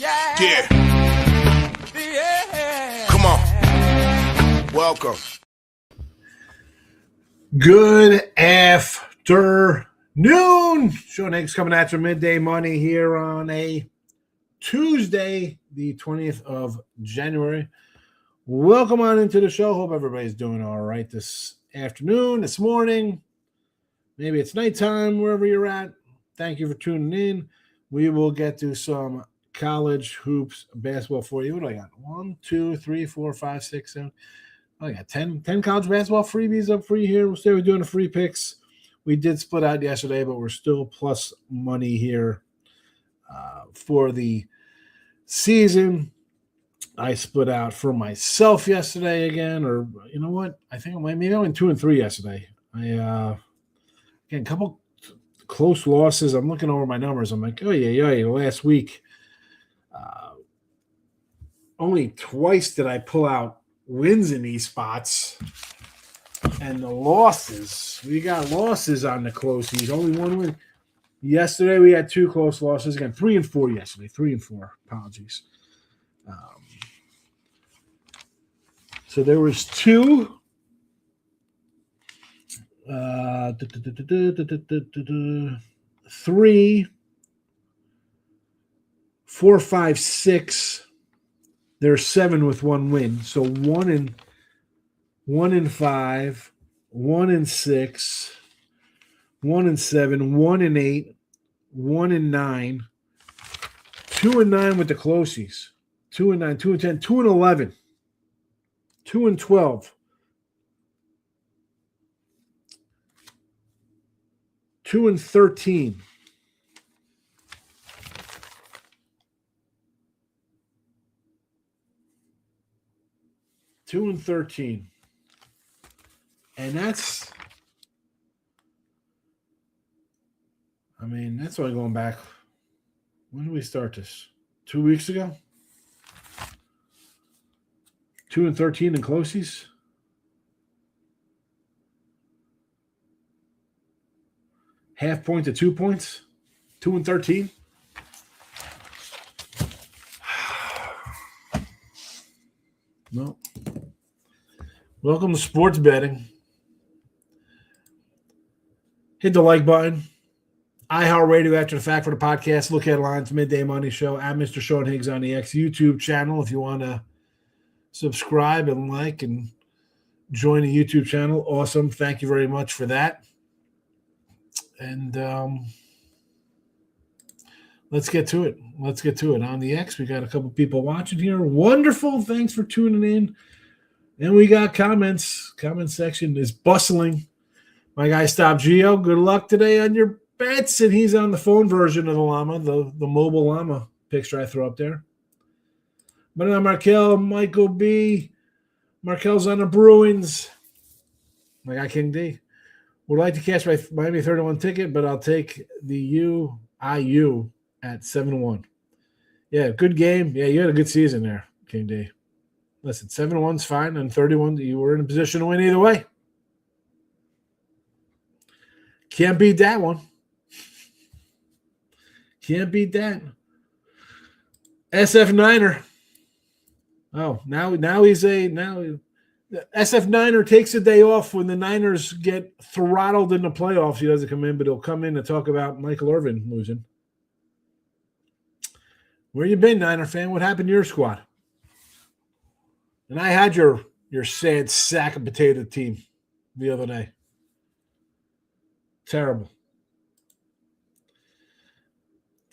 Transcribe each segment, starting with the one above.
Yeah. Come on. Welcome. Good afternoon. Sean Higgs coming at you midday money here on a Tuesday, the 20th of January. Welcome on into the show. Hope everybody's doing all right this afternoon, this morning. Maybe it's nighttime, wherever you're at. Thank you for tuning in. We will get to some college hoops basketball for you. What do I got? 1, 2, 3, 4, 5, 6, 7. I got 10 college basketball freebies up free here. We'll stay with doing the free picks. We did split out yesterday, but we're still plus money here for the season. I split out for myself yesterday again, or you know what? I think maybe I went 2 and 3 yesterday. Again, a couple close losses. I'm looking over my numbers. I'm like, oh yeah. Last week, only twice did I pull out wins in these spots, and the losses. We got losses on the closies. Only one win. Yesterday we had 2 close losses. Again, 3 and 4 yesterday. 3 and 4. Apologies. So there was 2. 3, 4, 5, 6. There's 7 with 1 win. So 1 and 5, 1 and 6, 1 and 7, 1 and 8, 1 and 9, 2 and 9 with the closies. 2 and 9, 2 and 10, 2 and 11, 2 and 12, 2 and 13. 2 and 13. And that's only going back. When did we start this? 2 weeks ago? 2 and 13 in closies? Half point to 2 points? 2 and 13? No. Welcome to sports betting. Hit the like button. iHeartRadio after the fact for the podcast. Look headlines, Midday Money Show. I'm Mr. Sean Higgs on the X YouTube channel. If you want to subscribe and like and join the YouTube channel, awesome. Thank you very much for that. And let's get to it. On the X, we got a couple people watching here. Wonderful. Thanks for tuning in. And we got comments. Comment section is bustling. My guy Stop Geo, good luck today on your bets. And he's on the phone version of the llama, the mobile llama picture I throw up there. But now Markel, Michael B. Markel's on the Bruins. My guy King D. Would like to cash my Miami 31 ticket, but I'll take the IU at 7-1. Yeah, good game. Yeah, you had a good season there, King D. Listen, 7-1's fine, and 31, you were in a position to win either way. Can't beat that one. Can't beat that. SF Niner. Oh, now he's the SF Niner takes a day off when the Niners get throttled in the playoffs. He doesn't come in, but he'll come in to talk about Michael Irvin losing. Where you been, Niner fan? What happened to your squad? And I had your sad sack of potato team the other day. Terrible.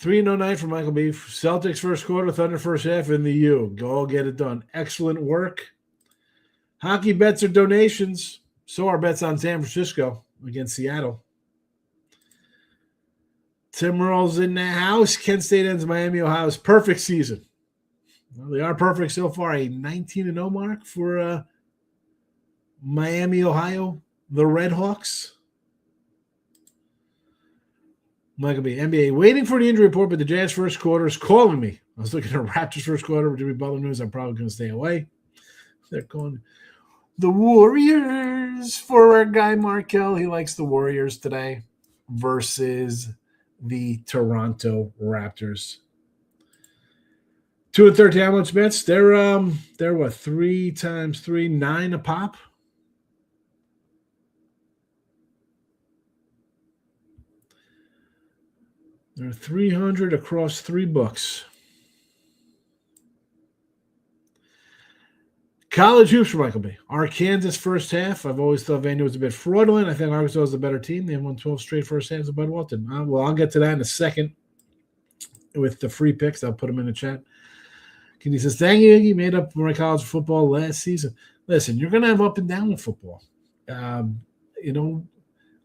3-0 for Michael B. Celtics first quarter, Thunder first half, and the U. Go get it done. Excellent work. Hockey bets are donations. So are bets on San Francisco against Seattle. Tim Earl's in the house. Kent State ends Miami, Ohio's perfect season. Well, they are perfect so far. A 19-0 mark for Miami, Ohio, the Red Hawks. Michael B. NBA waiting for the injury report, but the Jazz first quarter is calling me. I was looking at Raptors first quarter with Jimmy Butler news. I'm probably going to stay away. They're calling the Warriors for our guy Markel. He likes the Warriors today versus the Toronto Raptors. 2 and 13 how much bets? They're what, 3 times 3, 9 a pop. They're 300 across 3 books. College hoops for Michael B. Arkansas first half. I've always thought Vandy was a bit fraudulent. I think Arkansas was the better team. They won 12 straight first halves of Bud Walton. Well, I'll get to that in a second with the free picks. I'll put them in the chat. Kenny says, thank you, Iggy. Made up for my college football last season. Listen, you're going to have up and down with football. You know,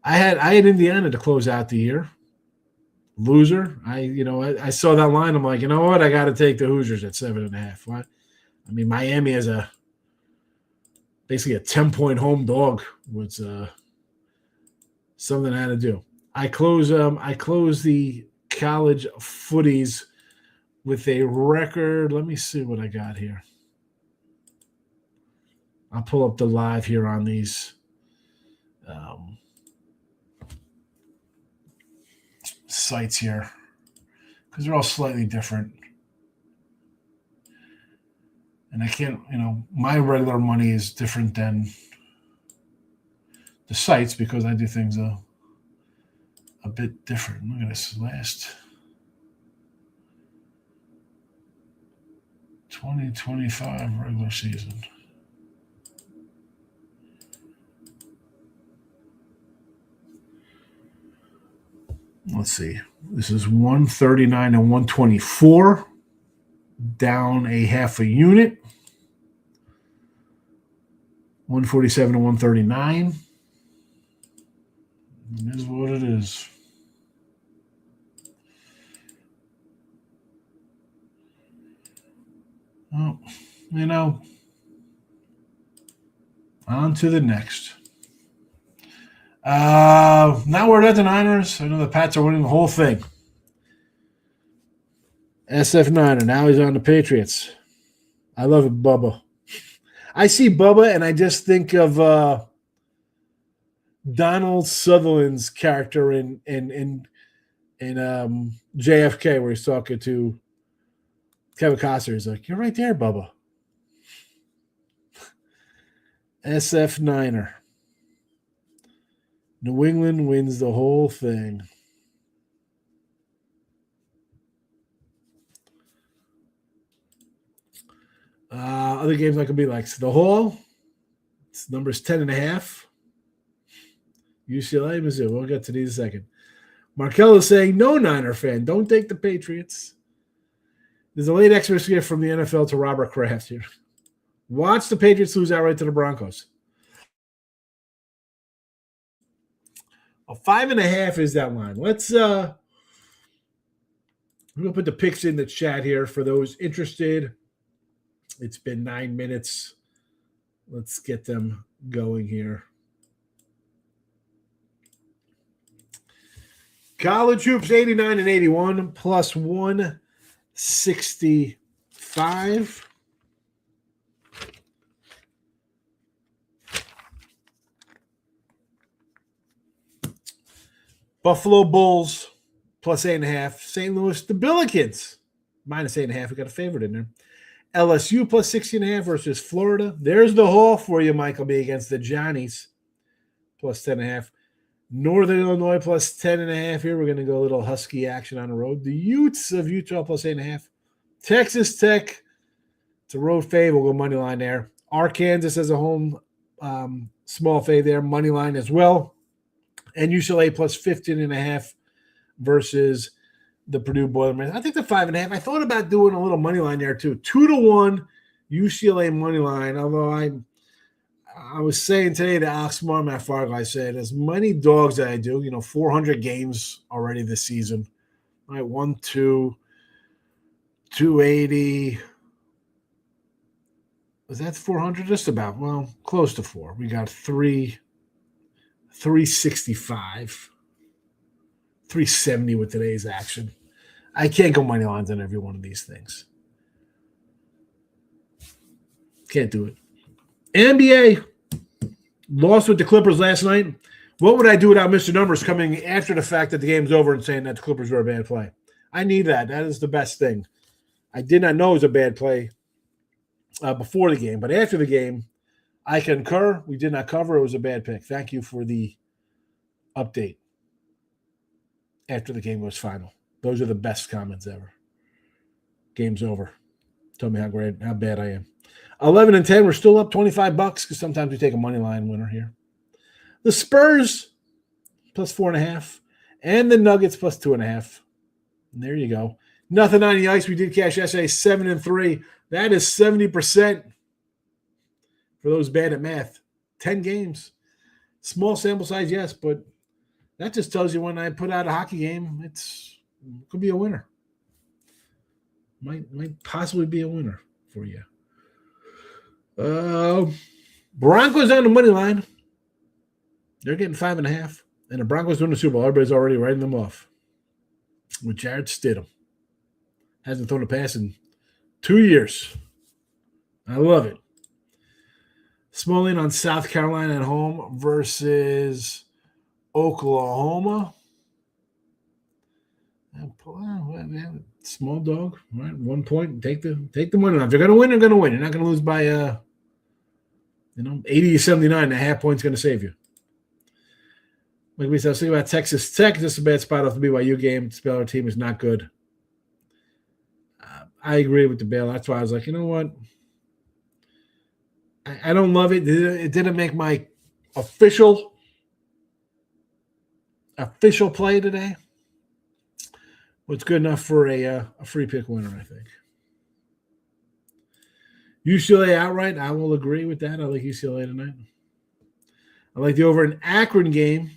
I had Indiana to close out the year. Loser. I saw that line. I'm like, you know what? I got to take the Hoosiers at 7.5. What? I mean, Miami has basically a 10-point home dog was something I had to do. I close the college footies with a record. Let me see what I got here. I'll pull up the live here on these sites here because they're all slightly different. And I can't, my regular money is different than the sites because I do things a bit different. Look at this last 2025 regular season. Let's see. This is 139 and 124. Down a half a unit. 147 to 139. It is what it is. Oh, on to the next. Now we're at the Niners. I know the Pats are winning the whole thing. SF Niner. Now he's on the Patriots. I love it, Bubba. I see Bubba, and I just think of Donald Sutherland's character in JFK, where he's talking to Kevin Costner. He's like, "You're right there, Bubba." SF Niner. New England wins the whole thing. Other games I could be like the Hall. It's numbers 10.5. UCLA, Mizzou. We'll get to these in a second. Markel is saying, no Niner fan, don't take the Patriots. There's a late Xmas gift from the NFL to Robert Kraft here. Watch the Patriots lose outright to the Broncos. 5.5 is that line. Let's I'm gonna put the picks in the chat here for those interested. It's been 9 minutes. Let's get them going here. College hoops 89 and 81 plus 165. Buffalo Bulls plus 8.5. St. Louis, the Billikens minus 8.5. We got a favorite in there. LSU plus 16.5 versus Florida. There's the haul for you, Michael B, against the Johnnies plus 10.5. Northern Illinois plus 10.5 here. We're going to go a little Husky action on the road. The Utes of Utah plus 8.5. Texas Tech, it's a road fave. We'll go money line there. Arkansas as a home small fave there, money line as well. And UCLA plus 15.5 versus the Purdue Boilermakers. I think the 5.5. I thought about doing a little money line there too. 2-1 UCLA money line. Although I was saying today to Alex Martin at Fargo, I said as many dogs that I do, 400 games already this season. All right, 1, 2, 280. Was that 400? Just about. Well, close to 4. We got 365. 370 with today's action. I can't go money lines on every one of these things. Can't do it. NBA lost with the Clippers last night. What would I do without Mr. Numbers coming after the fact that the game's over and saying that the Clippers were a bad play? I need that. That is the best thing. I did not know it was a bad play before the game, but after the game, I concur. We did not cover. It was a bad pick. Thank you for the update after the game was final. Those are the best comments ever. Game's over. Tell me how bad I am. 11 and 10. We're still up $25 because sometimes we take a money line winner here. The Spurs plus 4.5, and the Nuggets plus 2.5. And there you go. Nothing on the ice. We did cash yesterday. 7 and 3. That is 70% for those bad at math. 10 games. Small sample size, yes, but that just tells you when I put out a hockey game, it could be a winner. Might possibly be a winner for you. Broncos on the money line. They're getting 5.5. And the Broncos win the Super Bowl. Everybody's already writing them off. With Jared Stidham. Hasn't thrown a pass in 2 years. I love it. Smalling on South Carolina at home versus Oklahoma. Small dog, right? 1 point. Take the win. If they're going to win, they're going to win. You're not going to lose by 80-79. A half point's going to save you. Like we said, I was thinking about Texas Tech. This is a bad spot off the BYU game. The Baylor team is not good. I agree with the Baylor. That's why I was like, you know what? I don't love it. It didn't make my official play today. What's good enough for a free pick winner, I think. UCLA outright, I will agree with that. I like UCLA tonight. I like the over in Akron game,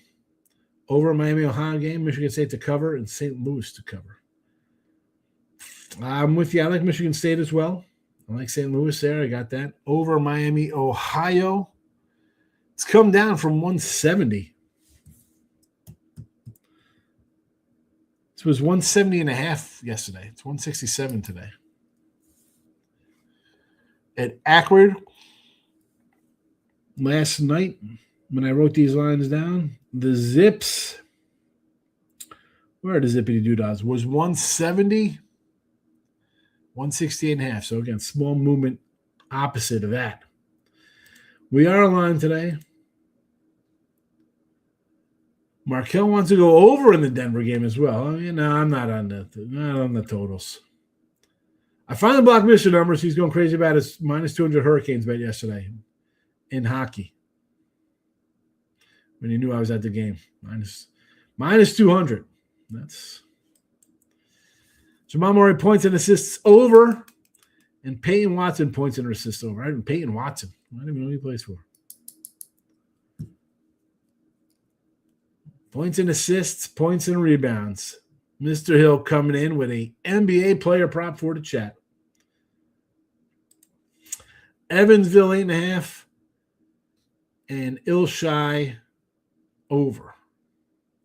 over Miami, Ohio game, Michigan State to cover, and St. Louis to cover. I'm with you. I like Michigan State as well. I like St. Louis there. I got that. Over Miami, Ohio. It's come down from 170. It was 170.5 yesterday. It's 167 today. At Akron, last night, when I wrote these lines down, the Zips, where are the zippity doodads? Was 170, 168.5. So again, small movement opposite of that. We are aligned today. Markel wants to go over in the Denver game as well. I'm not on the totals. I finally blocked Mr. Numbers. He's going crazy about his minus 200 Hurricanes bet yesterday in hockey. When he knew I was at the game. Minus 200. That's Jamal Murray points and assists over. And Peyton Watson points and assists over. I Peyton Watson. I don't even know who he plays for. Points and assists, points and rebounds. Mr. Hill coming in with a NBA player prop for the chat. Evansville 8.5 and Ilshai over.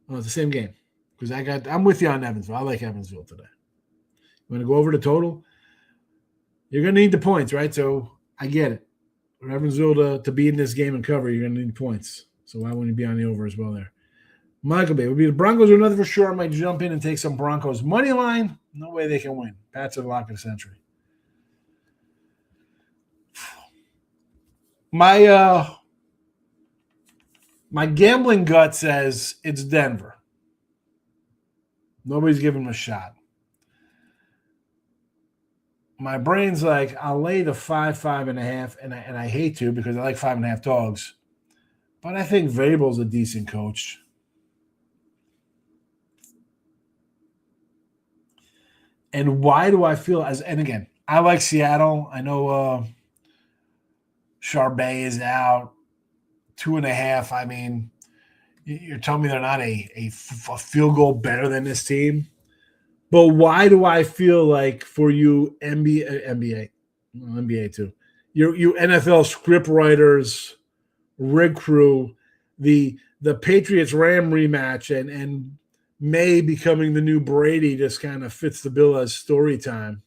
Oh, it's the same game. Because I'm with you on Evansville. I like Evansville today. You want to go over the total? You're going to need the points, right? So I get it. For Evansville to be in this game and cover, you're going to need points. So why wouldn't you be on the over as well there? Michael Bay would be the Broncos or nothing for sure. I might jump in and take some Broncos money line. No way they can win. Pats are the lock of the century. My gambling gut says it's Denver. Nobody's giving them a shot. My brain's like, I'll lay the 5.5, and I hate to because I like 5.5 dogs. But I think Vrabel's a decent coach. And why do I feel and again, I like Seattle. I know Charbet is out 2.5. I mean, you're telling me they're not a field goal better than this team. But why do I feel like for you NBA too, you NFL script writers, rig crew, the Patriots Ram rematch and May becoming the new Brady just kind of fits the bill as story time.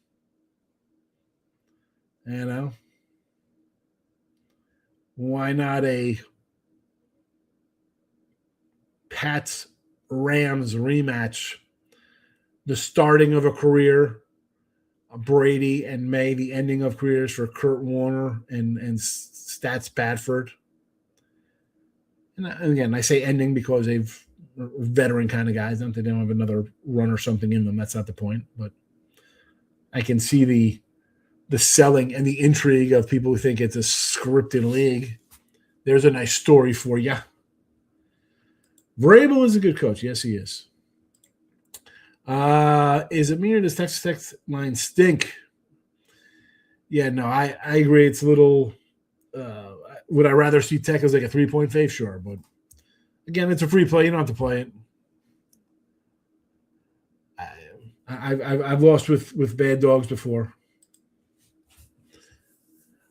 You know? Why not a Pats Rams rematch? The starting of a career. Brady and May, the ending of careers for Kurt Warner and Stats Badford. And again, I say ending because they've veteran kind of guys. They don't have another run or something in them. That's not the point. But I can see the selling and the intrigue of people who think it's a scripted league. There's a nice story for you. Vrabel is a good coach. Yes, he is. Is it me or does Texas Tech line stink? Yeah, no, I agree. It's a little would I rather see Tech as like a 3-point fave? Sure, but again, it's a free play. You don't have to play it. I've lost with bad dogs before.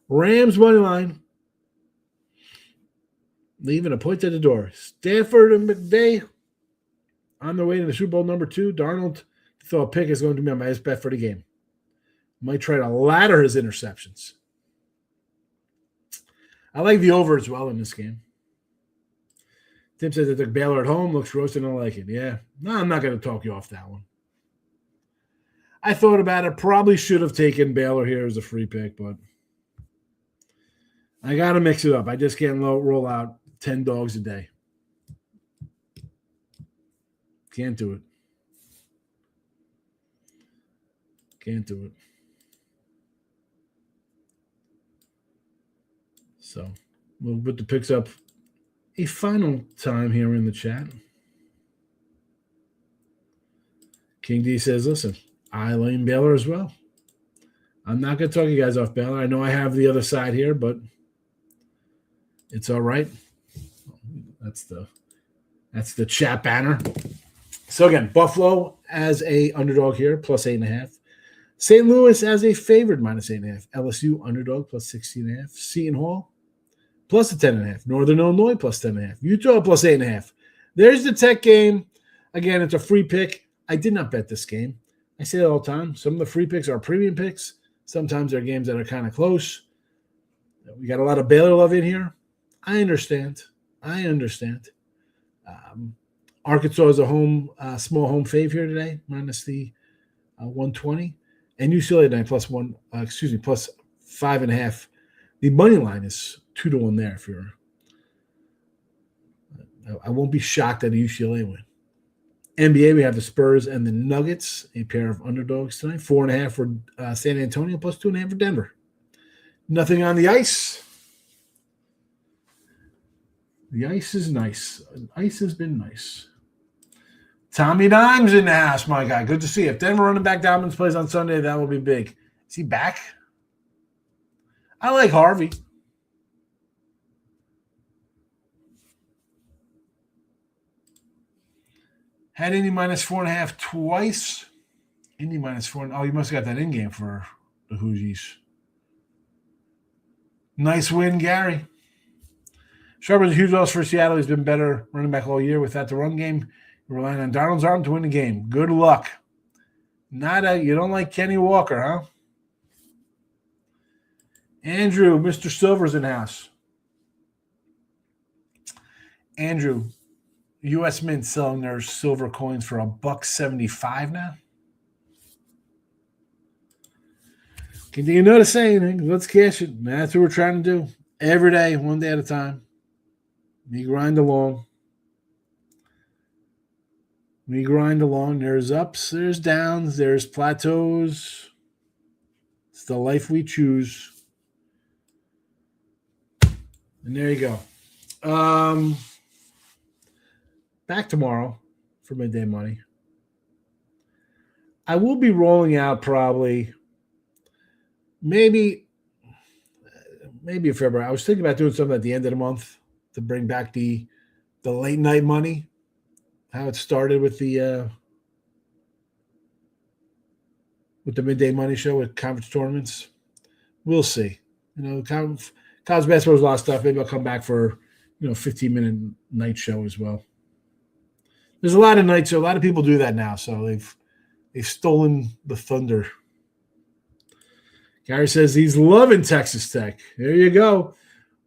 Rams money line. Leaving a point at the door. Stafford and McVay on their way to the Super Bowl number 2. Darnold, throw a pick, is going to be my best bet for the game. Might try to ladder his interceptions. I like the over as well in this game. Tim says they took Baylor at home. Looks roasted. I don't like it. Yeah. No, I'm not going to talk you off that one. I thought about it. Probably should have taken Baylor here as a free pick, but I got to mix it up. I just can't roll out 10 dogs a day. Can't do it. Can't do it. So we'll put the picks up a final time here in the chat. King D says, listen, I lean Baylor as well. I'm not going to talk you guys off Baylor. I know I have the other side here, but it's all right. That's the chat banner. So again, Buffalo as a underdog here, plus 8.5. St. Louis as a favored, minus 8.5. LSU underdog, plus 16.5. Seton Hall, plus a 10.5. Northern Illinois, plus 10.5. Utah, plus 8.5. There's the Tech game. Again, it's a free pick. I did not bet this game. I say it all the time. Some of the free picks are premium picks. Sometimes they're games that are kind of close. We got a lot of Baylor love in here. I understand. Arkansas is a small home fave here today, minus the 120. And UCLA tonight, plus 5.5. The money line is 2-1 there. I won't be shocked at a UCLA win. NBA, we have the Spurs and the Nuggets, a pair of underdogs tonight. 4.5 for San Antonio, plus 2.5 for Denver. Nothing on the ice. The ice is nice. Ice has been nice. Tommy Dimes in the house, my guy. Good to see you. If Denver running back Dobbins plays on Sunday, that will be big. Is he back? I like Harvey. Had Indy minus 4.5 twice. Indy minus 4. Oh, you must have got that in game for the Hoosies. Nice win, Gary. Sharp is a huge loss for Seattle. He's been better running back all year without the run game. You're relying on Darnold's arm to win the game. Good luck. You don't like Kenny Walker, huh? Andrew, Mr. Silver's in the house. Andrew, U.S. Mint selling their silver coins for $1.75 now. Do you notice anything? Let's cash it. That's what we're trying to do. Every day, one day at a time. We grind along. There's ups, there's downs, there's plateaus. It's the life we choose. And there you go. Back tomorrow for Midday Money. I will be rolling out probably maybe in February. I was thinking about doing something at the end of the month to bring back the late night money. How it started with the Midday Money show with conference tournaments. We'll see. College basketball is a lot of stuff. Maybe I'll come back for 15-minute night show as well. There's a lot of nights. So a lot of people do that now. So they've stolen the thunder. Gary says he's loving Texas Tech. There you go.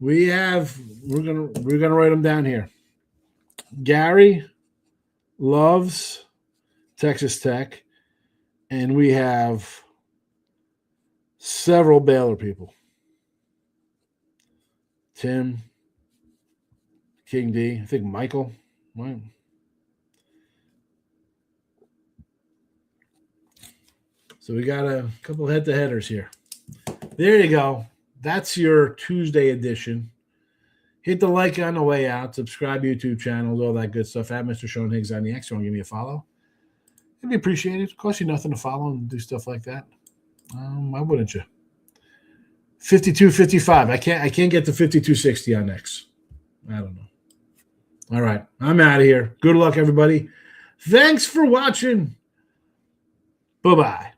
We're gonna write them down here. Gary loves Texas Tech, and we have several Baylor people. Tim, King D, I think Michael. Right. So we got a couple head-to-headers here. There you go. That's your Tuesday edition. Hit the like on the way out. Subscribe YouTube channels, all that good stuff. At Mr. Sean Higgs on the X. You want to give me a follow? It'd be appreciated. It costs you nothing to follow and do stuff like that. Why wouldn't you? 52.55. I can't get to 52.60 on X. I don't know. All right. I'm out of here. Good luck, everybody. Thanks for watching. Bye-bye.